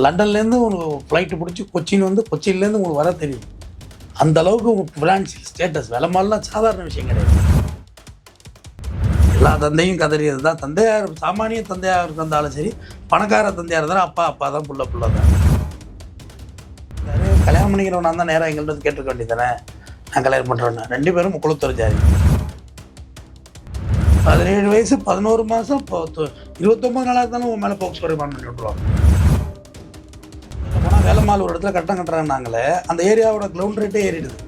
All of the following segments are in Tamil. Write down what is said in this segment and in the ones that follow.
லண்டன்லேருந்து உங்களுக்கு ஃப்ளைட்டு பிடிச்சி கொச்சின் வந்து கொச்சின்லேருந்து உங்களுக்கு வர தெரியும். அந்த அளவுக்கு உங்களுக்கு ஃபினான்ஷியல் ஸ்டேட்டஸ் வேலைமாலாம் சாதாரண விஷயம் கிடையாது. எல்லா தந்தையும் கதறியது தான். தந்தையார் சாமானிய தந்தையாக இருந்தாலும் சரி, பணக்கார தந்தையாக இருந்தாலும் அப்பா தான், புள்ள தான். கல்யாணம் பண்ணிக்கிறவனா தான் நேராக எங்கள்கிட்ட வந்து கேட்டிருக்க வேண்டியதானே, நான் கல்யாணம் பண்ணுறேன்னு. 2 பேரும் முக்குளத்தூர் ஜாதி. 17 வயசு 11 மாதம் 29 நாளாக இருந்தாலும் உன் மேலே போக்ஸ் வருமானம் பண்ணி விட்ருவாங்க. போனால் வேலைமால் ஒரு இடத்துல கட்டம் கட்டுறாங்கனாங்களே, அந்த ஏரியாவோட கிரவுண்ட் ரேட்டே ஏறிடுது.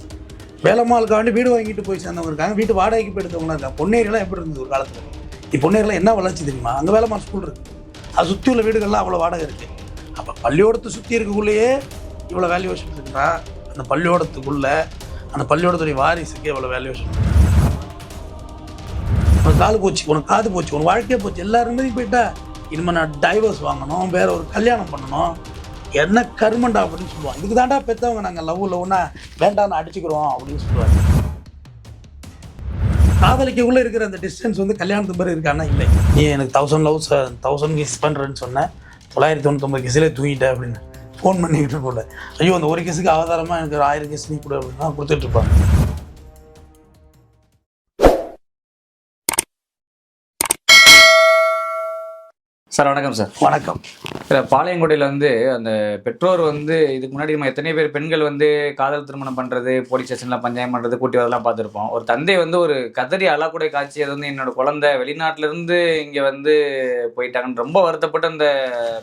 வேலைமாலுக்காண்டி வீடு வாங்கிட்டு போய் சேர்ந்தவங்க இருக்காங்க, வீட்டு வாடகைக்கு போய் எடுத்தவங்களாம் இருக்காங்க. பொன்னேரியெல்லாம் எப்படி இருந்தது ஒரு காலத்தில்? இப்போ பொன்னேரியில் என்ன வளர்ச்சி தெரியுமா? அங்கே வேலைமால் ஸ்கூல் இருக்குது, அது சுற்றி உள்ள வீடுகள்லாம் அவ்வளோ வாடகை இருக்குது. அப்போ பள்ளியோடத்தை சுற்றி இருக்கக்குள்ளேயே இவ்வளோ வேல்யூவேஷன் இருக்குன்னா, அந்த பள்ளியோடத்துக்குள்ளே அந்த பள்ளியோடத்துடைய வாரிசுக்கு எவ்வளோ வேல்யூவேஷன். உனக்கு காது போச்சு, உனக்கு காது போச்சு, உனக்கு வாழ்க்கையே போச்சு, எல்லாருமே போயிட்டா இனிமேல் நான் டைவர்ஸ் வாங்கணும், வேற ஒரு கல்யாணம் பண்ணணும், என்ன கருமண்டா அப்படின்னு சொல்லுவாங்க. இதுக்கு தாண்டா பெற்றவங்க நாங்கள் லவ்னா வேண்டாம்னு அடிச்சுக்கிறோம் அப்படின்னு சொல்லுவாங்க. காதலிக்குள்ளே இருக்கிற அந்த டிஸ்டன்ஸ் வந்து கல்யாணத்து மாதிரி இருக்கானா? இல்லை. நீ எனக்கு 1000 கிஸ் பண்ணுறேன்னு சொன்னேன், 999 கிஸ்ஸிலே தூங்கிட்டேன் அப்படின்னு ஃபோன் பண்ணிக்கிட்டு போல. ஐயோ, அந்த ஒரு கிஸுக்கு ஆதாரமாக எனக்கு ஒரு 1000 கிஸ் நீ கூட அப்படின்னா கொடுத்துட்டு இருப்பாங்க. சார் வணக்கம் சார். வணக்கம். பாளையங்கோட்டையில் வந்து அந்த பெற்றோர் வந்து இதுக்கு முன்னாடி நம்ம எத்தனை பேர் பெண்கள் வந்து காதல் திருமணம் பண்ணுறது, போலீஸ் ஸ்டேஷனில் பஞ்சாயம் பண்ணுறது, கூட்டி வரதெல்லாம் பார்த்துருப்போம். ஒரு தந்தை வந்து ஒரு கதறி அழக்கூடிய காட்சி, அது வந்து என்னோட குழந்தை வெளிநாட்டிலேருந்து இங்கே வந்து போயிட்டாங்கன்னு ரொம்ப வருத்தப்பட்டு அந்த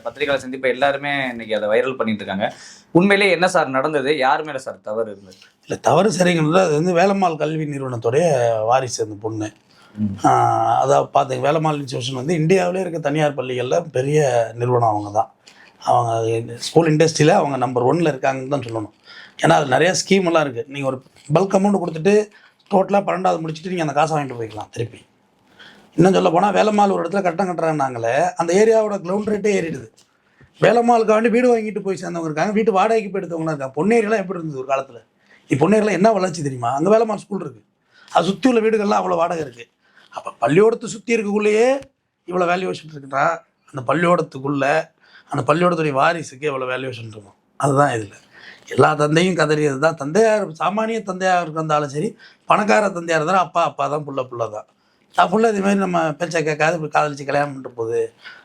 பத்திரிகையாளர் சந்திப்பை எல்லாருமே இன்னைக்கு அதை வைரல் பண்ணிட்டு இருக்காங்க. உண்மையிலேயே என்ன சார் நடந்தது? யார் மேலே சார் தவறு இருந்தது? இல்லை, தவறு சரிங்கிறது அது வந்து வேலம்மாள் கல்வி நிறுவனத்துடைய வாரிசு அந்த பொண்ணு. அதாவது பார்த்துங்க, வேலம்மாள் இன்ஸ்டியூஷன் வந்து இந்தியாவிலே இருக்க தனியார் பள்ளிகளில் பெரிய நிறுவனம். அவங்க தான், அவங்க ஸ்கூல் இண்டஸ்ட்ரியில் அவங்க நம்பர் 1ல் இருக்காங்கன்னு தான் சொல்லணும். ஏன்னா அது நிறையா ஸ்கீமெல்லாம் இருக்குது. நீங்கள் ஒரு பல்க் அமௌண்ட் கொடுத்துட்டு டோட்டலாக 12வது முடிச்சுட்டு நீங்கள் அந்த காசை வாங்கிட்டு போய்க்கலாம் திருப்பி. இன்னும் சொல்ல போனால் வேலம்மாள் ஒரு இடத்துல கட்டம் கட்டுறாங்கனாங்களே, அந்த ஏரியாவோட கிரவுண்ட் ரேட்டே ஏறிடுது. வேலம்மாளுக்காண்டி வீடு வாங்கிட்டு போய் சேர்ந்தவங்க இருக்காங்க, வீட்டு வாடகைக்கு போய் எடுத்தவங்களாம் இருக்காங்க. பொன்னேரியெல்லாம் எப்படி இருந்தது ஒரு காலத்தில்? பொன்னேரியில் என்ன வளர்ச்சி தெரியுமா? அங்கே வேலம்மாள் ஸ்கூல் இருக்குது, அது சுற்றி உள்ள வீடுகள்லாம் அவ்வளோ வாடகை இருக்குது. அப்போ பள்ளியோடத்தை சுற்றி இருக்கக்குள்ளேயே இவ்வளோ வேல்யூவேஷன் இருக்குன்னா, அந்த பள்ளியோடத்துக்குள்ளே அந்த பள்ளியோடத்துடைய வாரிசுக்கு எவ்வளோ வேல்யூவேஷன் இருக்கும். அதுதான் இதில் எல்லா தந்தையும் கதறியது தான். தந்தையார் சாமானிய தந்தையாக இருந்தாலும் சரி, பணக்கார தந்தையாக இருந்தாலும் அப்பா தான், புள்ள தான். புள்ள இதுமாரி நம்ம பேச்சை கேட்காது, இப்படி காதலிச்சு கல்யாணம் பண்ணிட்டு போகுது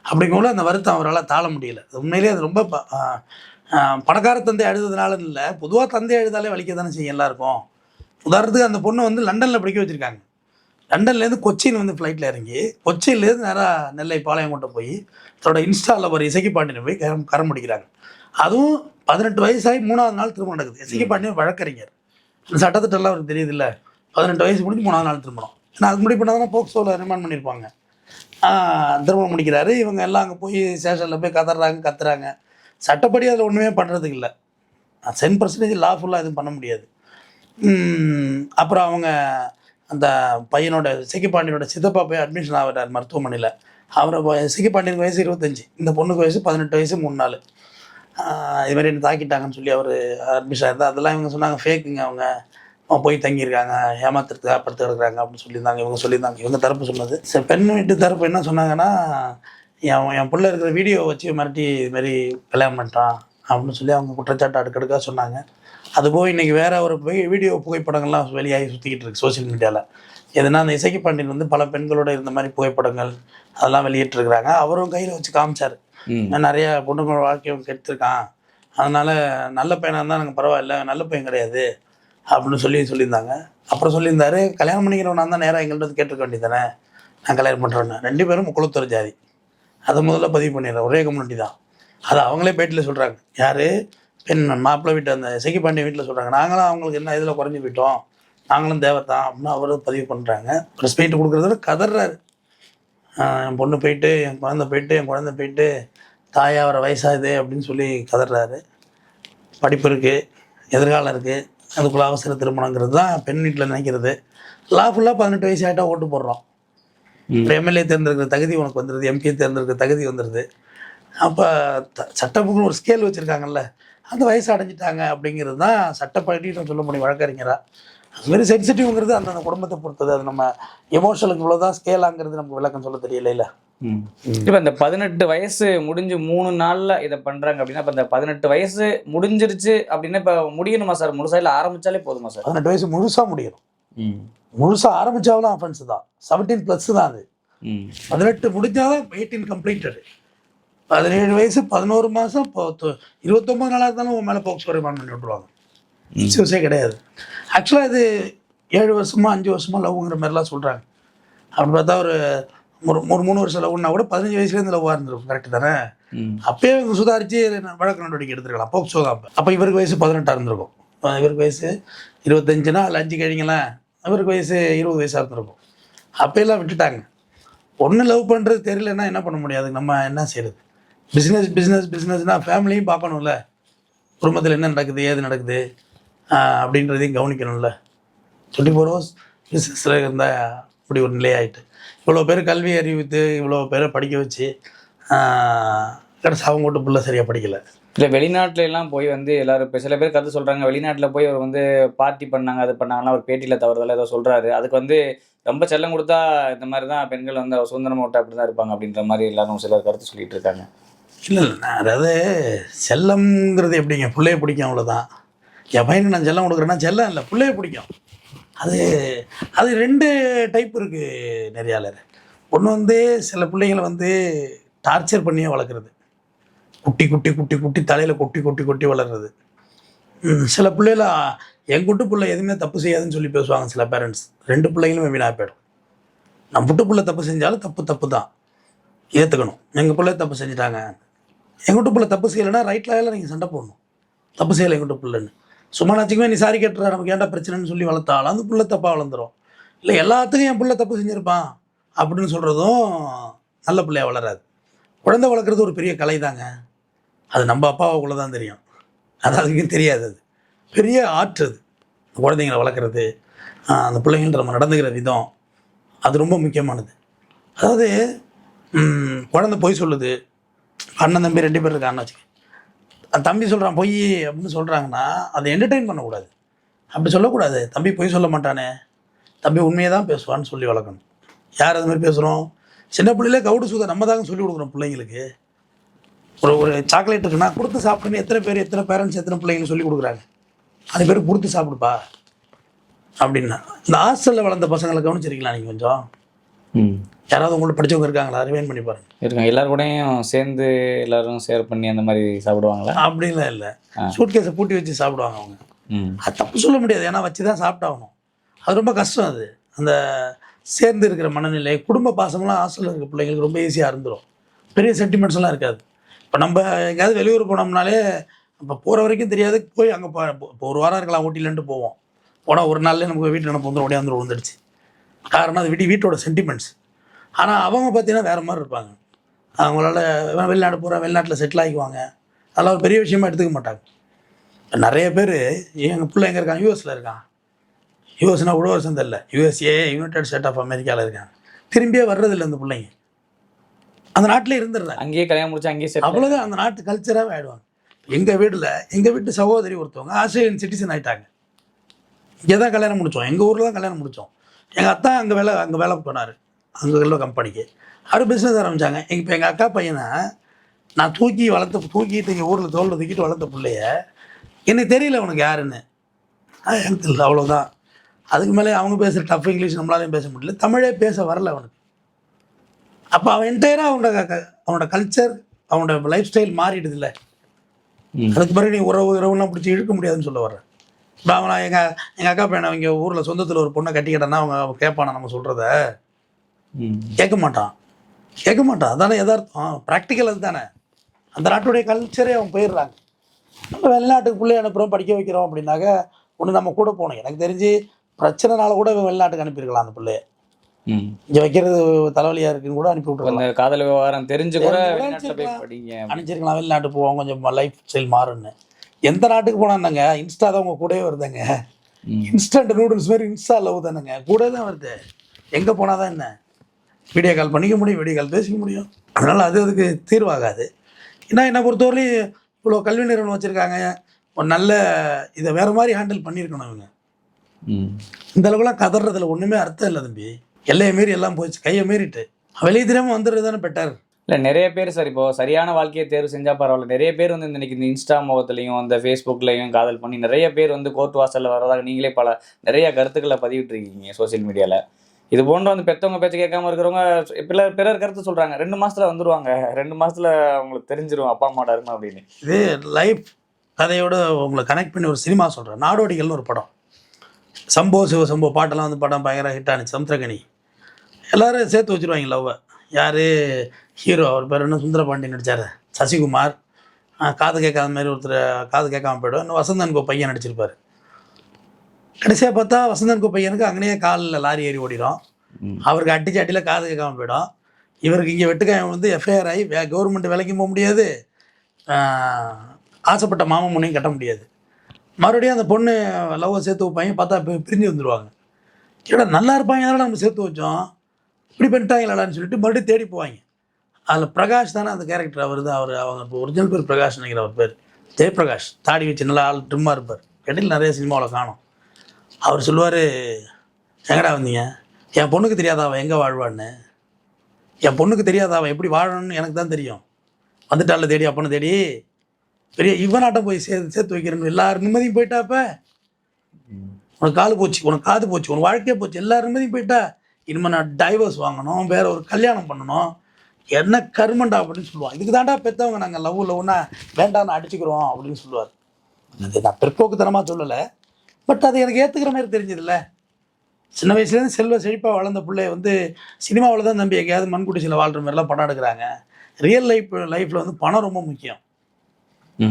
அப்படிங்கும்போது அந்த வருத்தம் அவரால் தாழ முடியல. உண்மையிலேயே அது ரொம்ப பணக்கார தந்தை அழுதுனால இல்லை, பொதுவாக தந்தை அழுதாலே வலிக்க தானே செய்யும் எல்லாருக்கும். உதாரணத்துக்கு அந்த பொண்ணு வந்து லண்டனில் படிக்க வச்சுருக்காங்க. லண்டன்லேருந்து கொச்சின் வந்து ஃப்ளைட்டில் இறங்கி கொச்சின்லேருந்து நேராக நெல்லை பாளையங்கோட்டை போய் தன்னோட இன்ஸ்டாவில் ஒரு இசைக்கு பாண்டியனை போய் கரம் முடிக்கிறாங்க. அதுவும் 18 வயசாகி 3வது நாள் திருமணம் நடக்குது. இசைக்கு பாண்டியன் வழக்கறிஞர், இந்த சட்டத்திட்டெல்லாம் அவருக்கு தெரியுது இல்லை. 18 வயசு முடிஞ்சு 3வது நாள் திருமணம். ஏன்னா அதுக்கு முன்னாடி பண்ணால் தானே போக்சோவில் ரிமாண்ட் பண்ணியிருப்பாங்க. திருமணம் முடிக்கிறாரு. இவங்க எல்லாம் அங்கே போய் ஸ்டேஷனில் போய் கத்துறாங்க. சட்டப்படி அதில் ஒன்றுமே பண்ணுறதுக்கு இல்லை. 10% லாஃபுல்லாக எதுவும் பண்ண முடியாது. அப்புறம் அவங்க அந்த பையனோட இசைக்கு சித்தப்பா போய் அட்மிஷன் ஆகிறார் மருத்துவமனையில். அவரை இசைக்கு பாண்டியனுக்கு வயசு 25, இந்த பொண்ணுக்கு வயசு 18 வயசு 3 நாள். இதுமாதிரி என்ன தாக்கிட்டாங்கன்னு சொல்லி அவர் அட்மிஷன் ஆயிருந்தார். அதெல்லாம் இவங்க சொன்னாங்க ஃபேக்குங்க, அவங்க போய் தங்கியிருக்காங்க, ஏமாத்துறதுக்காக படுத்து கிடக்குறாங்க அப்படின்னு சொல்லியிருந்தாங்க. இவங்க சொல்லியிருந்தாங்க, இவங்க தரப்பு சொன்னது. சரி, பெண் வீட்டு தரப்பு என்ன சொன்னாங்கன்னா, என் பிள்ளை இருக்கிற வீடியோ வச்சு மிரட்டி இதுமாரி கல்யாணம் பண்ணிட்டான் அப்படின்னு சொல்லி அவங்க குற்றச்சாட்டு அடுக்கடுக்காக சொன்னாங்க. அதுபோல் இன்றைக்கி வேறு ஒரு வீடியோ புகைப்படங்கள்லாம் வெளியாகி சுற்றிக்கிட்டு இருக்குது சோசியல் மீடியாவில். எதுனா அந்த இசைக்கு பாண்டியன் வந்து பல பெண்களோட இருந்த மாதிரி புகைப்படங்கள் அதெல்லாம் வெளியிட்டிருக்கிறாங்க. அவரும் கையில் வச்சு காமிச்சார், நிறையா பொண்ணுங்களோட வாழ்க்கையை கெடுத்துருக்கான், அதனால் நல்ல பையனாக இருந்தால் நாங்கள் பரவாயில்ல, நல்ல பையன் கிடையாது அப்படின்னு சொல்லியிருந்தாங்க. அப்புறம் சொல்லியிருந்தாரு, கல்யாணம் பண்ணிக்கிறவனா தான் நேராக எங்கள்கிட்ட கேட்டிருக்க வேண்டியதானே, நான் கல்யாணம் பண்ணுறேன்னு. 2 பேரும் முக்குளத்தூர் ஜாதி. அதை முதல்ல பதிவு பண்ணிடுறேன், ஒரே கம்யூனிட்டி தான். அது அவங்களே பேட்டில் சொல்கிறாங்க. யார்? பெண் மாப்பிள்ளை வீட்டு அந்த இசைக்கு பாண்டிய வீட்டில் சொல்கிறாங்க, நாங்களும் அவங்களுக்கு என்ன இதில் குறைஞ்சி போயிட்டோம், நாங்களும் தேவைத்தான் அப்படின்னு அவரும் பதிவு பண்ணுறாங்க. ப்ரெஸ் மீட் கொடுக்குறத கதறாரு. என் பொண்ணு போயிட்டு, என் குழந்தை போயிட்டு தாயாக வர வயசாகுது அப்படின்னு சொல்லி கதறாரு. படிப்பு இருக்குது, எதிர்காலம் இருக்குது, அதுக்குள்ளே அவசர திருமணங்கிறது தான் பெண் வீட்டில் நினைக்கிறது. லாஃபுல்லாக 18 வயசு ஆகிட்டா ஓட்டு போடுறோம். எம்எல்ஏ தேர்ந்தெடுக்கிற தகுதி உனக்கு வந்துடுது, எம்பி தேர்ந்தெடுக்கிற தகுதி வந்துடுது. அப்போ சட்டப்புக்குன்னு ஒரு ஸ்கேல் வச்சுருக்காங்கல்ல, அந்த வயசு அடைஞ்சிட்டாங்க அப்படிங்கிறது தான் சட்டப்படி சொல்ல முடியும் வழக்கறிஞராக. அதுமாரி சென்சிட்டிவ்ங்கிறது அந்தந்த குடும்பத்தை பொறுத்தது. அது நம்ம எமோஷனலுக்கு இவ்வளோ தான் ஸ்கேலாங்கிறது நமக்கு விளக்கம் சொல்ல தெரியல. இப்போ இந்த 18 வயசு முடிஞ்சு 3 நாள்ல இதை பண்றாங்க அப்படின்னா, இப்போ இந்த 18 வயசு முடிஞ்சிருச்சு அப்படின்னா இப்போ முடியணுமா சார்? முழுசா இல்லை ஆரம்பிச்சாலே போதுமா சார்? 18 வயசு முழுசா முடியும். முழுசா ஆரம்பிச்சாலும் அஃபென்ஸ் தான். 17+ தான் அது. 18 முடிஞ்சாதான் 18 கம்ப்ளீட்டட். 17 வயசு 11 மாதம் 29 நாளாக இருந்தாலும் உன் மேலே போக்சோ ரிமாண்ட் பண்ணி விட்ருவாங்க. இஷ்யூஸே கிடையாது. ஆக்சுவலாக இது 7 வருஷமா 5 வருஷமா லவ்ங்கிற மாதிரிலாம் சொல்கிறாங்க. அப்படி பார்த்தா ஒரு 3 வருஷம் லவ்னா கூட 15 வயசுலேருந்து லவ்வாக இருந்திருக்கும். கரெக்டு தானே? அப்பயே இவங்க சுதாரித்து வழக்கு நடவடிக்கை எடுத்துருக்கலாம். போக்சோ தான். அப்போ இவருக்கு வயசு 18 இருந்திருக்கும். இவருக்கு வயசு 25னா அதில் 5 கழிங்களேன். இவருக்கு வயசு 20 வயசாக இருந்திருக்கும். அப்போயெல்லாம் விட்டுட்டாங்க. ஒன்று லவ் பண்ணுறது தெரியலன்னா என்ன பண்ண முடியாது? நம்ம என்ன செய்யுது? பிஸ்னஸ்னால் ஃபேமிலியும் பார்க்கணும்ல. குடும்பத்தில் என்ன நடக்குது, ஏது நடக்குது அப்படின்றதையும் கவனிக்கணும்ல. 24 ஹவர்ஸ் பிஸ்னஸில் இருந்தால் இப்படி ஒரு நிலையாயிட்டு இவ்வளோ பேர் கல்வி அறிவித்து இவ்வளோ பேரை படிக்க வச்சு கடைசி அவங்க மட்டும் பிள்ளை சரியாக படிக்கலை. இல்லை வெளிநாட்டுல எல்லாம் போய் வந்து எல்லாரும் இப்போ சில பேர் கருத்து சொல்கிறாங்க, வெளிநாட்டில் போய் அவர் வந்து பார்ட்டி பண்ணாங்க அது பண்ணாங்கன்னா ஒரு பேட்டியில் தவறுதலாக ஏதோ சொல்கிறாரு. அதுக்கு வந்து ரொம்ப செல்லம் கொடுத்தா இந்த மாதிரி தான் பெண்கள் வந்து சுதந்திரமாக விட்டு அப்படி தான் இருப்பாங்க அப்படின்ற மாதிரி எல்லாரும் சிலர் கருத்து சொல்லிட்டு இருக்காங்க. இல்லை அதாவது செல்லம்ங்கிறது எப்படிங்க? பிள்ளைய பிடிக்கும், அவ்வளோதான். என் பையனுக்கு நான் செல்லம் கொடுக்குறேன்னா செல்லம் இல்லை, பிள்ளைய பிடிக்கும். அது 2 டைப் இருக்குது நிறையால. ஒன்று வந்து சில பிள்ளைங்களை வந்து டார்ச்சர் பண்ணியே வளர்க்குறது. குட்டி குட்டி குட்டி குட்டி தலையில் கொட்டி கொட்டி கொட்டி வளர்றது. சில பிள்ளைகள என் குட்டு பிள்ளை எதுவுமே தப்பு செய்யாதுன்னு சொல்லி பேசுவாங்க சில பேரண்ட்ஸ். 2 பிள்ளைங்களுமே வீணாக போயிடும். நம்ம புட்டு பிள்ளை தப்பு செஞ்சாலும் தப்பு தான் ஏற்றுக்கணும். எங்கள் பிள்ளை தப்பு செஞ்சுட்டாங்க, எங்கள் வீட்டு பிள்ளை தப்பு செய்யலைன்னா ரைட்டில் நீங்கள் சண்டை போடணும். தப்பு செய்யலை எங்கள் வீட்டு பிள்ளைன்னு சும்மா நாச்சுக்குமே நீ சாரி கேட்டுற நமக்கு ஏன்டா பிரச்சனைன்னு சொல்லி வளர்த்தாலும் அந்த பிள்ளை தப்பாக வளர்ந்துடும். இல்லை எல்லாத்துக்கும் என் பிள்ளை தப்பு செஞ்சுருப்பான் அப்படின்னு சொல்கிறதும் நல்ல பிள்ளையாக வளராது. குழந்தை வளர்க்குறது ஒரு பெரிய கலை தாங்க. அது நம்ம அப்பாவுக்குள்ளே தான் தெரியும். அதுக்கும் தெரியாது. அது பெரிய ஆற்று. அது குழந்தைங்களை வளர்க்குறது, அந்த பிள்ளைங்கள்ட்ட நம்ம நடந்துக்கிற விதம் அது ரொம்ப முக்கியமானது. அதாவது குழந்தை பொய் சொல்லுது, அண்ணன் தம்பி 2 பேர் இருக்கான்னு வச்சுக்க, அந்த தம்பி சொல்கிறான் பொய் அப்படின்னு சொல்கிறாங்கன்னா அதை என்டர்டெயின் பண்ணக்கூடாது. அப்படி சொல்லக்கூடாது. தம்பி பொய் சொல்ல மாட்டானே, தம்பி உண்மையை தான் பேசுவான்னு சொல்லி வளர்க்கணும். யார் அது மாதிரி பேசுகிறோம்? சின்ன பிள்ளையிலே கவுடு சூதை நம்ம தாங்க சொல்லி கொடுக்குறோம் பிள்ளைங்களுக்கு. ஒரு சாக்லேட் இருக்குன்னா கொடுத்து சாப்பிடுன்னு எத்தனை பேரண்ட்ஸ் எத்தனை பிள்ளைங்களுக்கு சொல்லி கொடுக்குறாங்க. அது பேர் கொடுத்து சாப்பிடுப்பா அப்படின்னா. இந்த ஹாஸ்டலில் வளர்ந்த பசங்களை கவனிச்சிருக்கலாம் நீங்கள் கொஞ்சம்? யாராவது உங்கள்ட்ட படித்தவங்க இருக்காங்களா? ரிவைன் பண்ணி பாருங்க. இருக்காங்க. எல்லாரும் கூடயும் சேர்ந்து எல்லாரும் ஷேர் பண்ணி அந்த மாதிரி சாப்பிடுவாங்களா? அப்படின்லாம் இல்லை. சூட்கேஸை பூட்டி வச்சு சாப்பிடுவாங்க அவங்க. அது தப்பு சொல்ல முடியாது, ஏன்னா வச்சு தான் சாப்பிட்டாகணும். அது ரொம்ப கஷ்டம். அது அந்த சேர்ந்து இருக்கிற மனநிலை, குடும்ப பாசமெல்லாம் ஹாஸ்டலில் இருக்கிற பிள்ளைங்களுக்கு ரொம்ப ஈஸியாக இருந்துடும். பெரிய சென்டிமெண்ட்ஸ்லாம் இருக்காது. இப்போ நம்ம எங்கேயாவது வெளியூர் போனோம்னாலே இப்போ போகிற வரைக்கும் தெரியாது, போய் அங்கே இப்போ ஒரு வாரம் இருக்கலாம் ஊட்டிலன்ட்டு போவோம். போனால் ஒரு நாள்லேயே நமக்கு வீட்டில் நம்ம வந்து உடையாந்து விழுந்துடுச்சு. காரணம் அது வீட்டோட சென்டிமெண்ட்ஸ். ஆனால் அவங்க பார்த்தீங்கன்னா வேறு மாதிரி இருப்பாங்க. அவங்களால வெளிநாடு போகிற வெளிநாட்டில் செட்டில் ஆகிக்குவாங்க. அதெல்லாம் ஒரு பெரிய விஷயமா எடுத்துக்க மாட்டாங்க. நிறைய பேர் எங்கள் பிள்ளை எங்கே இருக்கான்? யூஎஸில் இருக்கான். யூஎஸ்னா கூட வருஷம் தெரியல, யூஎஸ்ஏ யுனைடெட் ஸ்டேட் ஆஃப் அமெரிக்காவில் இருக்காங்க. திரும்பியே வர்றதில்லை அந்த பிள்ளைங்க. அந்த நாட்டிலே இருந்துடுறாங்க. அங்கேயே கல்யாணம் முடிச்சு அங்கேயே அவ்வளோதான். அந்த நாட்டு கல்ச்சராகவே ஆகிடுவாங்க. எங்கள் வீட்டு சகோதரி ஒருத்தவங்க ஆஸ்திரேலியன் சிட்டிசன் ஆகிட்டாங்க. இங்கே தான் கல்யாணம் முடித்தோம், எங்கள் ஊரில் தான் கல்யாணம் முடித்தோம். எங்கள் அத்தா அங்கே வேலை போனார், அங்கே உள்ள கம்பெனிக்கு. அவர் பிஸ்னஸ் ஆரம்பித்தாங்க. இப்போ எங்கள் அக்கா பையனை நான் தூக்கிட்டு எங்கள் ஊரில் தோளில் தூக்கிட்டு வளர்த்த பிள்ளைய எனக்கு தெரியல அவனுக்கு யாருன்னு. எனக்கு தெரியல, அவ்வளோதான். அதுக்கு மேலே அவங்க பேசுகிற டஃப் இங்கிலீஷ் நம்மளாலையும் பேச முடியல, தமிழே பேச வரல அவனுக்கு. அப்போ அவன் என்டையராக அவனோட கல்ச்சர், அவனோட லைஃப் ஸ்டைல் மாறிடுது இல்லை. அதுக்கு பிறகு நீ உறவுலாம் பிடிச்சி இழுக்க முடியாதுன்னு சொல்ல வர்றேன். இப்போ அவன் எங்கள் அக்கா பையனை அவங்க ஊரில் சொந்தத்தில் ஒரு பொண்ணை கட்டிக்கிட்டேன்னா அவங்க கேட்பானா நம்ம சொல்கிறத? கேட்க மாட்டான். அதானே எதார்த்தம், ப்ராக்டிக்கல் அது தானே. அந்த நாட்டுடைய கல்ச்சரே அவங்க போயிடுறாங்க. நம்ம வெளிநாட்டுக்கு பிள்ளைய அனுப்புகிறோம், படிக்க வைக்கிறோம் அப்படின்னாக்க ஒன்று நம்ம கூட போகணும். எனக்கு தெரிஞ்சு பிரச்சனைனால கூட வெளிநாட்டுக்கு அனுப்பியிருக்கலாம் அந்த பிள்ளைய. இங்கே வைக்கிறது தலைவலியாக இருக்குன்னு கூட அனுப்பி விட்டுருக்கலாம். அந்த காதல் விவகாரம் தெரிஞ்சு கூட அனுப்பிச்சிருக்கலாம். வெளிநாட்டு போவோம், கொஞ்சம் லைஃப் ஸ்டைல் மாறுன்னு. எந்த நாட்டுக்கு போனாங்க இன்ஸ்டா தான் உங்கள் கூடவே வருதுங்க. இன்ஸ்டன்ட் நூடுல்ஸ் மாதிரி இன்ஸ்டா லவ் தானுங்க, கூட தான் வருது. எங்கே போனால் தான் என்ன, வீடியோ கால் பண்ணிக்க முடியும், வீடியோ கால் பேசிக்க முடியும். அதனால் அதுக்கு தீர்வாகாது. ஏன்னா என்னை பொறுத்தவரையிலும் இவ்வளோ கல்வி நிறுவனம் வச்சுருக்காங்க, ஒரு நல்ல இதை வேறு மாதிரி ஹேண்டில் பண்ணியிருக்கணும் இவங்க. இந்த அளவுக்குலாம் கதறதுல ஒன்றுமே அர்த்தம் இல்லை தம்பி. எல்லையை மீறி எல்லாம் போச்சு, கையை மீறிட்டு வெளியே தெரியாமல் வந்துடுறது தானே பெட்டர். இல்லை நிறைய பேர் சார் இப்போ சரியான வாழ்க்கையை தேர்வு செஞ்சால் பரவாயில்ல. நிறைய பேர் வந்து இன்னைக்கு இந்த இன்ஸ்டா முகத்துலையும் அந்த ஃபேஸ்புக்லையும் காதல் பண்ணி நிறைய பேர் வந்து கோர்ட் வாசலில் வரதாக நீங்களே நிறைய கருத்துக்களை பதிவிட்டுருக்கீங்க சோசியல் மீடியாவில். இது போன்ற வந்து பெற்றவங்க பேச்சு கேட்காம இருக்கிறவங்க பிறர் கருத்து சொல்கிறாங்க 2 மாதத்தில் வந்துடுவாங்க, 2 மாதத்தில் அவங்களுக்கு தெரிஞ்சிடும் அப்பா அம்மாடா இருக்கும் அப்படின்னு. இது லைஃப் கதையோட உங்களை கனெக்ட் பண்ணி ஒரு சினிமா சொல்கிறேன். நாடோடிகள்னு ஒரு படம், சம்போ சிவசம்போ பாட்டெல்லாம் வந்து படம் பயங்கர ஹிட் ஆனிச்சு. சமுத்திரகனி எல்லோரும் சேர்த்து வச்சுருவாங்க லவ்வை. யார் ஹீரோ, அவர் பேர் என்ன, சுந்தரபாண்டி நடித்தார், சசிகுமார். காது கேட்காத மாதிரி ஒருத்தர் காது கேட்காம போய்டும். இன்னும் வசந்தனுக்கு பையன் நடிச்சிருப்பார். கடைசியாக பார்த்தா வசந்தனுக்கு பையனுக்கு அங்கேயே காலில் லாரி ஏறி ஓடிடும். அவருக்கு அடியில் காது கேட்காம போயிடும். இவருக்கு இங்கே வெட்டுக்காயம் வந்து எஃப்ஐஆர் ஆகி கவர்மெண்ட் வேலைக்கும் போக முடியாது, ஆசைப்பட்ட மாமா முனையும் கட்ட முடியாது. மறுபடியும் அந்த பொண்ணு லவ்வை சேர்த்து வைப்பாங்க, பார்த்தா பிரிஞ்சு வந்துடுவாங்க. ஏடா நல்லா இருப்பாங்க, அதனால் நம்ம சேர்த்து வச்சோம், இப்படி பண்ணிட்டாங்களாடான்னு சொல்லிட்டு மறுபடியும் தேடி போவாங்க. அதில் பிரகாஷ் தானே அந்த கேரக்டர். அவங்க இப்போ ஒரிஜினல் பேர் பிரகாஷ் நினைக்கிற, அவர் பேர் ஜெயபிரகாஷ். தாடி வச்சு நல்லா ஆள் ட்ரிம்மாக இருப்பார். இடையில் நிறைய சினிமாவில் காணும். அவர் சொல்லுவார், எங்கடா வந்தீங்க, என் பொண்ணுக்கு தெரியாதா அவன் எங்கே வாழ்வான்னு, என் பொண்ணுக்கு தெரியாதா அவன் எப்படி வாழணும்னு எனக்கு தான் தெரியும். வந்துட்டால தேடி அப்பனை தேடி பெரிய இவனாட்டம் போய் சேர்த்து வைக்கிறேன்னு எல்லாரும் நிம்மதியும் போயிட்டா. இப்போ உனக்கு காது போச்சு, உனக்கு காது போச்சு, உனக்கு வாழ்க்கையே போச்சு, எல்லாரும் நிம்மதியும் போயிட்டா. இனிமேல் நான் டைவர்ஸ் வாங்கணும், வேற ஒரு கல்யாணம் பண்ணணும், என்ன கருமண்டா அப்படின்னு சொல்லுவான். இதுக்கு தாண்டா பெற்றவங்க நாங்கள் லவ்னா வேண்டாம்னு அடிச்சுக்கிறோம் அப்படின்னு சொல்லுவார். அது நான் பிற்போக்குத்தனமாக சொல்லலை, பட் அது எனக்கு ஏற்றுக்கிற மாதிரி தெரிஞ்சதில்ல. சின்ன வயசுலேருந்து செல்வ செழிப்பாக வளர்ந்த பிள்ளைய வந்து சினிமாவில் தான் நம்பி எங்கேயாவது மண்குடிசியில் வாழ்கிற மாதிரிலாம் படம் எடுக்கிறாங்க. ரியல் லைஃப்பில் வந்து பணம் ரொம்ப முக்கியம்.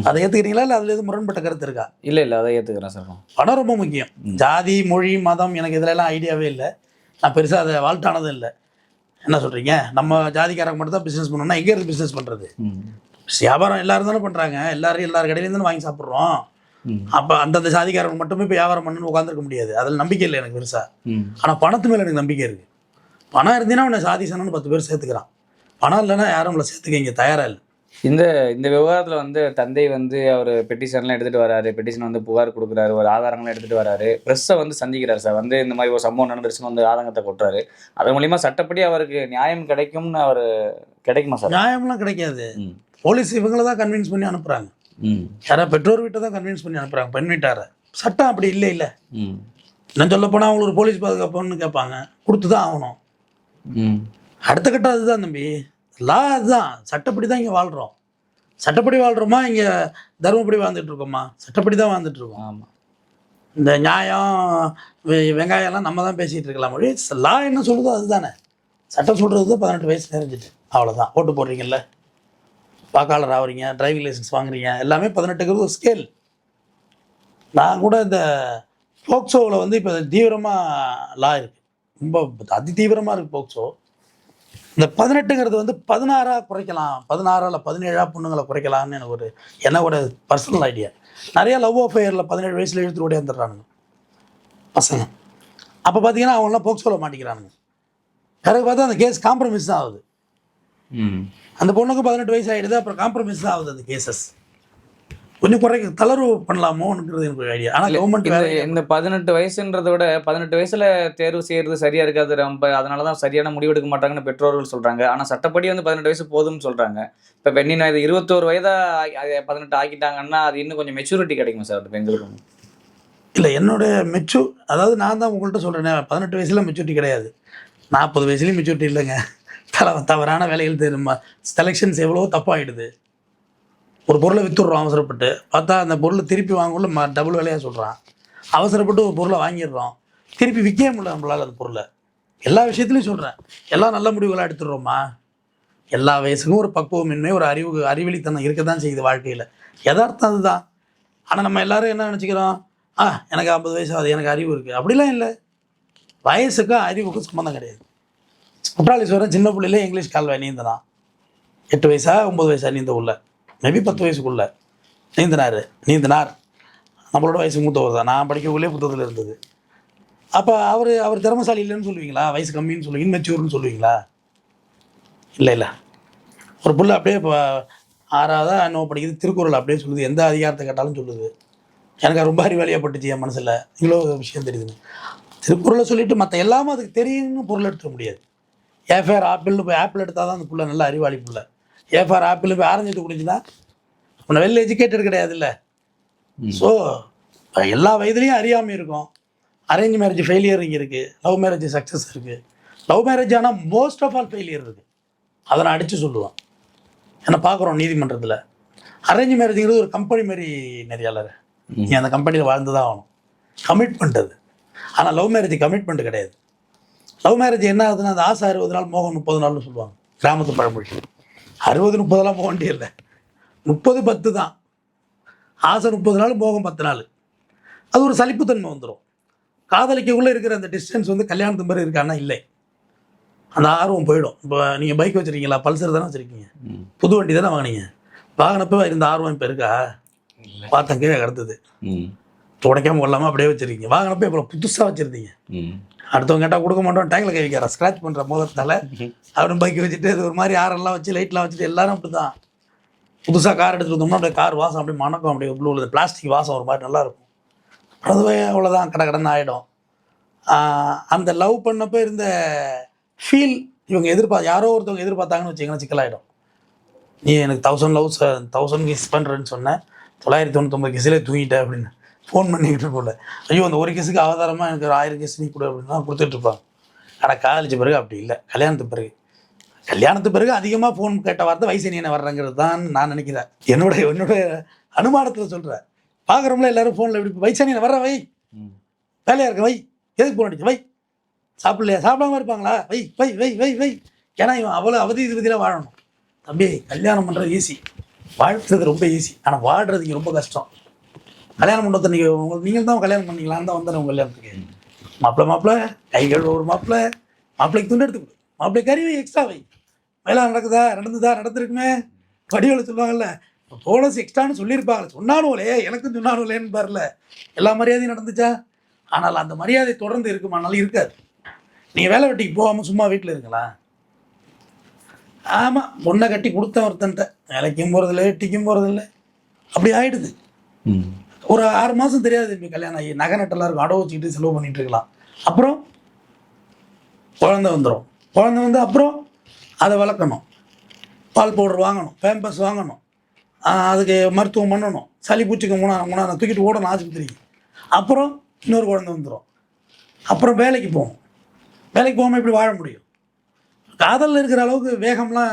அதை ஏற்றுக்கிறீங்களா, இல்லை அதில் எதுவும் முரண்பட்ட கருத்து இருக்கா? இல்லை அதை ஏற்றுக்கிறேன் சார். பணம் ரொம்ப முக்கியம். ஜாதி மொழி மதம் எனக்கு இதிலெல்லாம் ஐடியாவே இல்லை. நான் பெருசாக அதை வாழ்த்தானதும் இல்லை. என்ன சொல்கிறீங்க, நம்ம ஜாதிக்காரங்க மட்டும் தான் பிஸ்னஸ் பண்ணணும்னா எங்கே இருந்து பிஸ்னஸ் பண்ணுறது? வியாபாரம் எல்லோரும் தானே பண்ணுறாங்க, எல்லார் கடையிலேருந்து தானே வாங்கி சாப்பிட்றோம். அப்போ அந்தந்த ஜாதிக்காரங்க மட்டுமே இப்போ வியாபாரம் பண்ணணும்னு உட்காந்துருக்க முடியாது. அதில் நம்பிக்கை இல்லை எனக்கு பெருசாக. ஆனால் பணத்து மேலே எனக்கு நம்பிக்கை இருக்குது. பணம் இருந்தீங்கன்னா உன்னை சாதி சனன்னு 10 பேர் சேர்த்துக்கிறான். பணம் இல்லைன்னா யாரும் நம்மளை சேர்த்துக்க இங்கே தயாராக இல்லை. இந்த விவகாரத்தில் வந்து தந்தை வந்து அவர் பெட்டிஷன்லாம் எடுத்துகிட்டு வராரு, பெட்டிஷன் வந்து புகார் கொடுக்குறாரு, ஒரு ஆதாரங்கள்லாம் எடுத்துகிட்டு வராரு, ப்ரெஸ்ஸை வந்து சந்திக்கிறார் சார். வந்து இந்த மாதிரி ஒரு சம்பவம் நடந்துருச்சுன்னு வந்து ஆதங்கத்தை கொட்டுறாரு. அதன் மூலிமா சட்டப்படி அவருக்கு நியாயம் கிடைக்கும்னு கிடைக்குமா சார்? நியாயம்லாம் கிடைக்காது. போலீஸ் இவங்கள தான் கன்வின்ஸ் பண்ணி அனுப்புகிறாங்க. யாராவது பெற்றோர் வீட்டை தான் கன்வின்ஸ் பண்ணி அனுப்புகிறாங்க பெண் வீட்டாரை. சட்டம் அப்படி இல்லை. நான் சொல்ல போனால் அவங்களுக்கு ஒரு போலீஸ் பாதுகாப்புன்னு கேட்பாங்க, கொடுத்து தான் ஆகணும். அடுத்த கட்டம் அதுதான் தம்பி. லா அதுதான், சட்டப்படி தான் இங்கே வாழ்கிறோம். சட்டப்படி வாழ்கிறோமா, இங்கே தர்மப்படி வாழ்ந்துட்டு இருக்கோமா? சட்டப்படி தான் வாழ்ந்துட்டு இருக்கோம். ஆமாம், இந்த நியாயம் வெங்காயம்லாம் நம்ம தான் பேசிகிட்டு இருக்கலாம். மொழி லா என்ன சொல்லுதோ அதுதானே. சட்டம் சொல்கிறது தான் 18 வயசு நிறைஞ்சிட்டு அவ்வளோதான். ஓட்டு போடுறீங்கல்ல, வாக்காளர் ஆகுறீங்க, டிரைவிங் லைசன்ஸ் வாங்குறீங்க, எல்லாமே 18ங்கிறது ஒரு ஸ்கேல். நான் கூட இந்த போக்சோவில் வந்து இப்போ தீவிரமாக லா இருக்குது, ரொம்ப அதி தீவிரமாக இருக்குது போக்சோ. இந்த 18ங்கிறது வந்து 16 குறைக்கலாம், 16 இல்லை 17 பொண்ணுங்களை குறைக்கலாம்னு எனக்கு என்னோட பர்சனல் ஐடியா. நிறையா லவ் அஃபேரில் 17 வயசில் இழுத்துட்டு ஓடியாந்துடுறானுங்க பசங்க. அப்போ பார்த்தீங்கன்னா அவங்களாம் போக்சோவில் மாட்டிக்கிறானுங்க. பிறகு பார்த்தா அந்த கேஸ் காம்ப்ரமைஸ் தான் ஆகுது. அந்த பொண்ணுக்கு 18 வயசு ஆகிடுது, அப்புறம் காம்ப்ரமைஸ் தான் ஆகுது அந்த கேசஸ். கொஞ்சம் தளர்வு பண்ணலாமோன்றது எனக்கு ஒரு ஐடியா. ஆனால் கவர்மெண்ட் இந்த 18 வயசுன்றதை விட 18 வயசுல தேர்வு செய்யறது சரியா இருக்காது, ரொம்ப அதனால தான் சரியான முடிவு எடுக்க மாட்டாங்கன்னு பெற்றோர்கள் சொல்றாங்க. ஆனால் சட்டப்படி வந்து 18 வயசு போதும்னு சொல்றாங்க. இப்போ பெண்ணினா இது 21 வயதா 18 ஆக்கிட்டாங்கன்னா அது இன்னும் கொஞ்சம் மெச்சூரிட்டி கிடைக்குமா சார் அந்த பெண்களுக்கு? இல்லை, என்னோட அதாவது நான் தான் உங்கள்கிட்ட சொல்கிறேன், 18 வயசுல மெச்சூரிட்டி கிடையாது, 40 வயசுலேயும் மெச்சூரிட்டி இல்லைங்க. தவறான வேலைகள் தெரியுமா, செலெக்ஷன்ஸ் எவ்வளோ தப்பாகிடுது. ஒரு பொருளை விற்றுடுறோம் அவசரப்பட்டு, பார்த்தா அந்த பொருளை திருப்பி வாங்கக்குள்ள டபுள் வேலையாக சொல்கிறான். அவசரப்பட்டு ஒரு பொருளை வாங்கிடுறோம், திருப்பி விற்க முடியல நம்மளால் அந்த பொருளை. எல்லா விஷயத்துலையும் சொல்கிறேன், எல்லாம் நல்ல முடிவுகளாக எடுத்துடுறோமா? எல்லா வயசுக்கும் ஒரு பக்குவமின்மை, ஒரு அறிவிலித்தனம் இருக்க தான் செய்யுது வாழ்க்கையில். யதார்த்தம் அதுதான். ஆனால் நம்ம எல்லோரும் என்ன நினச்சிக்கிறோம், எனக்கு 50 வயசு ஆகுது, எனக்கு அறிவு இருக்குது. அப்படிலாம் இல்லை. வயசுக்கும் அறிவுக்கும் சம்மந்தம் கிடையாது. குற்றாலீஸ்வரன் சின்ன பிள்ளையிலே இங்கிலீஷ் கால்வாய் நீந்தலாம். 8 வயசா 9 வயசா நீந்த உள்ள, மேபி 10 வயசுக்குள்ள நீந்தினார். நம்மளோட வயசு மூத்தவர் தான், நான் படிக்கக்குள்ளே புத்தகத்தில் இருந்தது. அப்போ அவர் திறமசாலி இல்லைன்னு சொல்லுவீங்களா? வயசு கம்மின்னு சொல்லுவீங்க, இன்மெச்சூர்னு சொல்லுவீங்களா? இல்லை. ஒரு புள்ள அப்படியே இப்போ 6ஆவதா என்னவோ படிக்குது, திருக்குறள் அப்படியே சொல்லுது, எந்த அதிகாரத்தை கேட்டாலும் சொல்லுது. எனக்கு ரொம்ப அறிவாளியாக பட்டுச்சு என் மனசில், இவ்வளோ விஷயம் தெரியுதுன்னு. திருக்குறளை சொல்லிவிட்டு மற்ற எல்லாமே அதுக்கு தெரியும்னு பொருள் எடுத்துக்க முடியாது. ஏஃபேர் ஆப்பிள்னு போய் ஆப்பிள் எடுத்தால் தான் அந்த புள்ள நல்ல அறிவாளி புள்ள. ஏஃபேர் ஆப்பிள் போய் ஆரஞ்சு எடுத்து குடிச்சுன்னா உன்னை வெல் எஜுகேட்டட் கிடையாது இல்லை. ஸோ எல்லா வயதுலேயும் அறியாமை இருக்கும். அரேஞ்ச் மேரேஜ் ஃபெயிலியர் இங்கே இருக்குது, லவ் மேரேஜ் சக்ஸஸ் இருக்குது. லவ் மேரேஜ் ஆனால் மோஸ்ட் ஆஃப் ஆல் ஃபெயிலியர் இருக்குது. அதை நான் அடித்து சொல்லுவேன். ஏன்னா பார்க்குறோம் நீதிமன்றத்தில் அரேஞ்ச் மேரேஜுங்கிறது ஒரு கம்பெனி மாரி நெறியாளர். நீ அந்த கம்பெனியில் வாழ்ந்து தான் ஆகணும், கமிட்மெண்ட் அது. ஆனால் லவ் மேரேஜ் கமிட்மெண்ட் கிடையாது. லவ் மேரேஜ் என்ன ஆகுதுன்னா அந்த ஆசை 60 நாள் மோகம் 30 நாள்னு சொல்லுவாங்க கிராமத்து பழமொழி. 60-30 போக வேண்டிய இல்லை, 30-10 தான். ஆசை 30 நாள், மோகம் 10 நாள். அது ஒரு சலிப்புத்தன்மை வந்துடும். காதலிக்கக்குள்ளே இருக்கிற அந்த டிஸ்டன்ஸ் வந்து கல்யாணத்து மாதிரி இருக்கான்னா இல்லை, அந்த ஆர்வம் போயிடும். இப்போ நீங்கள் பைக் வச்சுருக்கீங்களா? பல்சர் தானே வச்சுருக்கீங்க, புது வண்டி தானே வாங்கினீங்க. வாங்கினப்போ இருந்த ஆர்வம் இப்போ இருக்கா? பார்த்தேன் கீழே கிடந்தது, துடைக்காமல் கொள்ளாமல் அப்படியே வச்சுருக்கீங்க. வாங்கினப்போ இப்போ புதுசாக வச்சுருந்தீங்க. அடுத்தவங்க கேட்டால் கொடுக்க மாட்டோம், டேங்கில் கை வைக்கிறா, ஸ்க்ராட்ச் பண்ணுற மோதிரத்தால் அப்படின்னு பைக் வச்சுட்டு அது ஒரு மாதிரி ஆரெல்லாம் வச்சு லைட்லாம் வச்சுட்டு எல்லாரும் அப்படி தான். புதுசாக கார் எடுத்துகிட்டு வந்தோம்னா அப்படியே கார் வாசம் அப்படியே மணக்கும், அப்படியே ப்ளூ உள்ளது பிளாஸ்டிக் வாசம் ஒரு மாதிரி நல்லாயிருக்கும். அதுவே அவ்வளோதான், கடன்னு ஆகிடும். அந்த லவ் பண்ணப்போ இருந்த ஃபீல் இவங்க யாரோ ஒருத்தவங்க எதிர்பார்த்தாங்கன்னு வச்சுக்கோங்களேன், சிக்கலாகிடும். நீ எனக்கு 1000 கிஸ் பண்ணுறேன்னு சொன்னேன், 999 கிஸ்ஸிலே தூங்கிட்டேன் அப்படின்னு ஃபோன் பண்ணிக்கிட்டு போல. ஐயோ அந்த ஒரு கிஸுக்கு ஆதாரமாக எனக்கு 1000 கிஸ் நீ கொடு அப்படின்னு தான் கொடுத்துட்ருப்பாங்க. ஆனால் காதலிச்ச பிறகு அப்படி இல்லை. கல்யாணத்து பிறகு அதிகமாக ஃபோன் கேட்ட வார்த்தை வயசு நீ என்ன வர்றங்கிறது தான் நான் நினைக்கிறேன். என்னுடைய அனுமானத்தில் சொல்கிறேன். பார்க்குறோம்ல எல்லோரும் ஃபோனில் எப்படி வயசு நீ வர்ற, வை வேலையாக இருக்க, வை எதுக்கு ஃபோன் அடிச்சு, வை சாப்பிட்லையா, சாப்பிடாம இருப்பாங்களா, வை வை வை வை வை. ஏன்னா இவன் அவ்வளோ அவதியில் வாழணும். தம்பி கல்யாணம் பண்ணுறது ஈஸி, வாழ்த்துறது ரொம்ப ஈஸி. ஆனால் வாழ்கிறதுக்கு ரொம்ப கஷ்டம். கல்யாணம் பண்ணுறது நீங்கள் தான் கல்யாணம் பண்ணிக்கலான்னு தான் வந்தேன் உங்கள் கல்யாணத்துக்கு. மாப்பிள்ளை கைகள் ஒரு மாப்பிள்ளைக்கு துண்டு எடுத்து கொடு, மாப்பிள்ளை கறி வை, எக்ஸ்ட்ரா வை. வேலை நடந்துருக்குமே. வடிவேல சொல்லுவாங்கல்ல, போனஸ் எக்ஸ்ட்ரான்னு சொல்லியிருப்பாங்க, சொன்னானுங்களே எனக்கும் சொன்னானுங்களேன்னு பாருல. எல்லா மரியாதையும் நடந்துச்சா? ஆனால் அந்த மரியாதை தொடர்ந்து இருக்குமானாலும் இருக்காது. நீங்கள் வேலை வெட்டிக்கு போகாமல் சும்மா வீட்டில் இருக்கலாம். ஆமாம், பொண்ணை கட்டி கொடுத்தேன் ஒருத்தன்ட்ட, வேலைக்கும் போகிறதில்ல வெட்டிக்கும் போகிறதில்ல, அப்படி ஆகிடுது. ஒரு 6 மாதம் தெரியாது இப்போ கல்யாணம் ஆகி நகை நட்டெல்லாம் இருக்கும், அடவு வச்சுக்கிட்டு செலவு பண்ணிகிட்டு இருக்கலாம். அப்புறம் குழந்தை வந்து அப்புறம் அதை வளர்க்கணும், பால் பவுடர் வாங்கணும், பேம்பஸ் வாங்கணும், அதுக்கு மருத்துவம் பண்ணணும், சளி பூச்சிக்கு மூணா தூக்கிட்டு ஓடணும் ஆஸ்பத்திரிக்கு. அப்புறம் இன்னொரு குழந்தை வந்துடும். அப்புறம் வேலைக்கு போகாமல் இப்படி வாழ முடியும்? காதலில் இருக்கிற அளவுக்கு வேகம்லாம்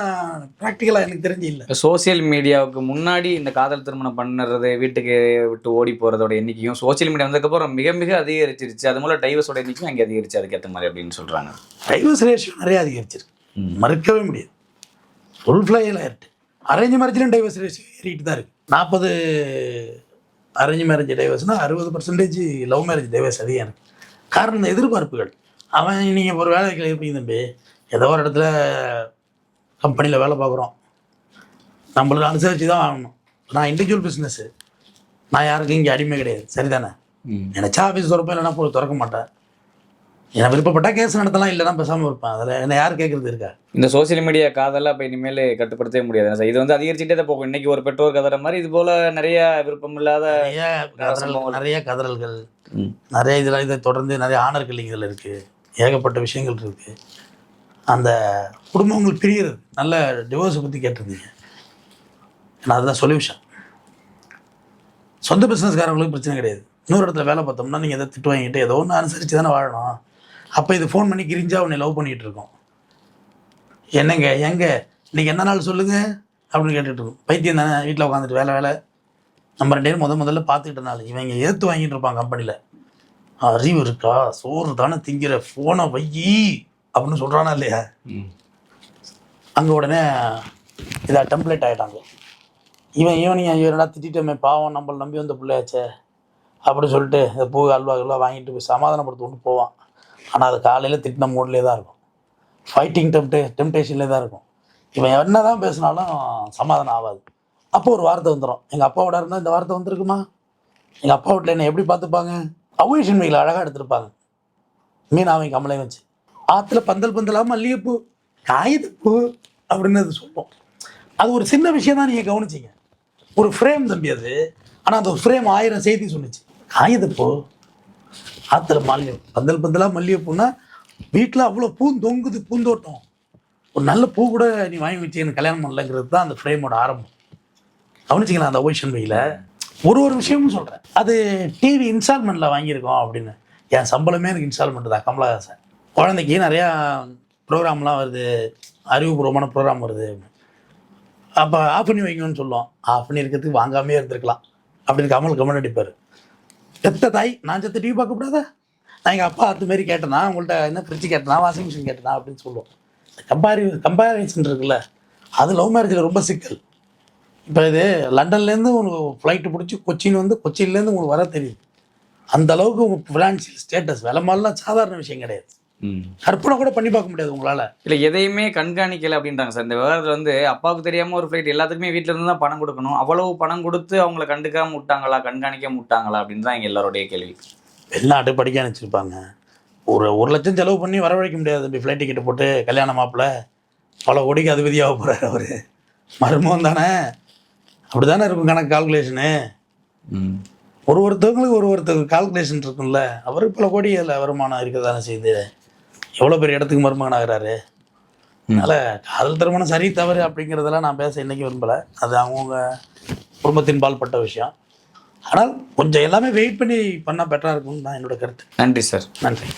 ப்ராக்டிக்கலாக எனக்கு தெரிஞ்சு இல்லை. சோசியல் மீடியாவுக்கு முன்னாடி இந்த காதல் திருமணம் பண்ணுறது, வீட்டுக்கு விட்டு ஓடி போகிறதோட எண்ணிக்கையும் சோசியல் மீடியா வந்ததுக்கப்புறம் மிக மிக அதிகரிச்சிருச்சு. அது மூலம் டைவர்ஸோட எண்ணிக்கையும் அங்கே அதிகரிச்சு அதுக்கேற்ற மாதிரி அப்படின்னு சொல்கிறாங்க. டைவர்ஸ் ரேஷியோ நிறைய அதிகரிச்சிருக்கு, மறுக்கவே முடியாது. ஃபுல் ஃப்ளையில் ஆயிட்டு. அரேஞ்ச் மேரேஜ்லையும் டைவர்ஸ் ரேஷியோ ஏறிட்டு தான் இருக்குது. 40 அரேஞ்ச் மேரேஜ் டைவர்ஸ்னால் 60% லவ் மேரேஜ் டைவர்ஸ் அதிகம் இருக்குது. காரணம் இந்த எதிர்பார்ப்புகள். அவன் நீங்கள் ஒரு வேலைக்கு இருப்பீங்க தம்பி, ஏதோ ஒரு இடத்துல கம்பெனியில் வேலை பார்க்குறோம், நம்மளுக்கு அனுசரித்து தான் வாங்கணும். நான் இண்டிவிஜுவல் பிஸ்னஸ்ஸு, நான் யாருக்கும் இங்கே அடிமை கிடையாது, சரிதானே? நினச்சா ஆஃபீஸ் திறப்பேன், இல்லைனா போய் திறக்க மாட்டேன். ஏன்னா விருப்பப்பட்டால் கேஸ் நடத்தலாம், இல்லைனா பேசாமல் இருப்பேன். அதில் என்ன யார் கேட்குறது இருக்கா? இந்த சோசியல் மீடியா காதெல்லாம் இப்போ இனிமேல் கட்டுப்படுத்தவே முடியாது சார். இது வந்து அதிகரிச்சுட்டே தான் போகும். இன்றைக்கி ஒரு பெற்றோர் கதற மாதிரி இது போல் நிறைய விருப்பம் இல்லாத நிறைய கதறல்கள், நிறைய இதை தொடர்ந்து நிறைய ஆனர் கில்லிங்கள் இருக்குது, ஏகப்பட்ட விஷயங்கள் இருக்குது. அந்த குடும்பங்கள் பிரிகிறது. நல்ல டிவோர்ஸை பற்றி கேட்டிருந்தீங்க, ஏன்னா அதுதான் சொல்யூஷன். சொந்த பிஸ்னஸ்காரங்களுக்கு பிரச்சனை கிடையாது. இன்னொரு இடத்துல வேலை பார்த்தோம்னா நீங்கள் எதை திட்டு வாங்கிட்டு ஏதோ ஒன்று அனுசரித்து தானே வாழணும். அப்போ இது ஃபோன் பண்ணி கிரிஞ்சா உன்னை லவ் பண்ணிகிட்டு இருக்கோம். என்னங்க இன்றைக்கி என்ன நாள் சொல்லுங்கள் அப்படின்னு கேட்டுட்ருக்கோம். பைத்தியம் தானே, வீட்டில் உட்காந்துட்டு வேலை நம்ம 2 பேரும் முதல்ல பார்த்துக்கிட்ட நாள் இவங்க ஏற்று வாங்கிட்டு இருப்பாங்க கம்பெனியில். அறிவு இருக்கா, சோறு தானே திங்கிற, ஃபோனை வையி அப்படின்னு சொல்கிறானா இல்லையா? அங்கே உடனே இதாக டெம்ப்ளேட் ஆகிட்டாங்க. ஈவினிங் என்னடா திட்டமே பாவம், நம்மளை நம்பி வந்த பிள்ளையாச்சே அப்படி சொல்லிட்டு இந்த பூ அல்வா வாங்கிட்டு போய் சமாதானப்படுத்த கொண்டு போவான். ஆனால் அது காலையில் திட்டின மூட்லேயே தான் இருக்கும், ஃபைட்டிங் டெம்டேஷன்லேயே தான் இருக்கும். இவன் என்ன தான் பேசினாலும் சமாதானம் ஆகாது. அப்போ ஒரு வார்த்தை வந்துடும், எங்கள் அப்பாவோட இருந்தால் இந்த வார்த்தை வந்திருக்குமா, எங்கள் அப்பா வீட்டில் என்னை எப்படி பார்த்துப்பாங்க, அவ்வேஷன் மீனில் அழகாக எடுத்திருப்பாங்க. மீனாவையும் கமலையும் வச்சு ஆற்றுல பந்தலாக மல்லிகைப்பூ காகிதப்பூ அப்படின்னு அது சொல்லுவோம். அது ஒரு சின்ன விஷயம் தான், நீங்கள் கவனிச்சிங்க. ஒரு ஃப்ரேம் தம்பி அது. ஆனால் அந்த ஃப்ரேம் 1000 செய்தி சொன்னிச்சு. காகிதப்பூ ஆற்றுல மல்லிகை பந்தலாக மல்லிகைப்பூன்னா வீட்டில் அவ்வளோ தொங்குது, பூந்தோட்டம். ஒரு நல்ல பூ கூட நீ வாங்கி வச்சு எனக்கு கல்யாணம் பண்ணலங்கிறது தான் அந்த ஃப்ரேமோட ஆரம்பம். கவனிச்சிங்களா அந்த ஓஷன் வெயில ஒரு விஷயமும் சொல்கிறேன். அது டிவி இன்ஸ்டால்மெண்ட்டில் வாங்கியிருக்கோம் அப்படின்னு. என் சம்பளமே எனக்கு இன்ஸ்டால்மெண்ட் தான். கமலஹாசன் குழந்தைக்கு நிறையா ப்ரோக்ராம்லாம் வருது, அறிவுபூர்வமான ப்ரோக்ராம் வருது. அப்போ ஆஃப் பண்ணி வைக்கணும்னு சொல்லுவோம். ஆஃப் பண்ணி இருக்கிறதுக்கு வாங்காமே இருந்திருக்கலாம் அப்படின்னு கமல் கமெண்ட் அடிப்பார். பெத்த தாய் நான் செத்த டிவி பார்க்கக்கூடாதா? நான் எங்கள் அப்பா அது மாரி கேட்டேனா, உங்கள்கிட்ட என்ன ஃப்ரிட்ஜ் கேட்டேனா, வாஷிங் மிஷின் கேட்டேனா அப்படின்னு சொல்லுவோம். கம்பேரிசன் இருக்குல்ல, அது லவ் மேரேஜில் ரொம்ப சிக்கல். இப்போ இது லண்டன்லேருந்து உங்களுக்கு ஃப்ளைட்டு பிடிச்சி கொச்சின் வந்து கொச்சின்லேருந்து உங்களுக்கு வர தெரியுது. அந்த அளவுக்கு உங்கள் ஃபினான்ஷியல் ஸ்டேட்டஸ் விலை மாதிரிலாம் சாதாரண விஷயம் கிடையாது. கற்பனை கூட பண்ணி பார்க்க முடியாது உங்களால். இல்லை எதையுமே கண்காணிக்கலை அப்படின்றாங்க சார். இந்த விவகாரத்தில் வந்து அப்பாவுக்கு தெரியாமல் ஒரு ஃப்ளைட் எல்லாத்துக்குமே வீட்டில் இருந்து தான் பணம் கொடுக்கணும். அவ்வளவு பணம் கொடுத்து அவங்கள கண்டுக்காம விட்டாங்களா, கண்காணிக்காம விட்டாங்களா அப்படின்னு தான் எங்கள் எல்லாருடைய கேள்வி. வெளிநாட்டு படிக்க அனுப்பிச்சிருப்பாங்க. ஒரு லட்சம் செலவு பண்ணி வரவழைக்க முடியாது. இப்படி ஃப்ளைட் டிக்கெட்டு போட்டு கல்யாண மாப்பிள்ள பல கோடிக்கு அதிபதியாக போகிறார் அவர். மருமகன் தானே, அப்படி தானே இருக்கும் கணக்கு கால்குலேஷனு. ஒருத்தவங்களுக்கு கால்குலேஷன் இருக்குல்ல. அவருக்கு பல கோடி அதில் வருமானம் இருக்க தானே செய்யுது. எவ்வளோ பெரிய இடத்துக்கு மருமகன் ஆகிறாரு. அதனால் காதல் திருமணம் சரி தவறு அப்படிங்கிறதெல்லாம் நான் பேச இன்றைக்கி விரும்பலை. அது அவங்கவுங்க குடும்பத்தின் பால்பட்ட விஷயம். ஆனால் கொஞ்சம் எல்லாமே வெயிட் பண்ணி பண்ணால் பெட்டராக இருக்கும்னு தான் என்னோட கருத்து. நன்றி சார். நன்றி.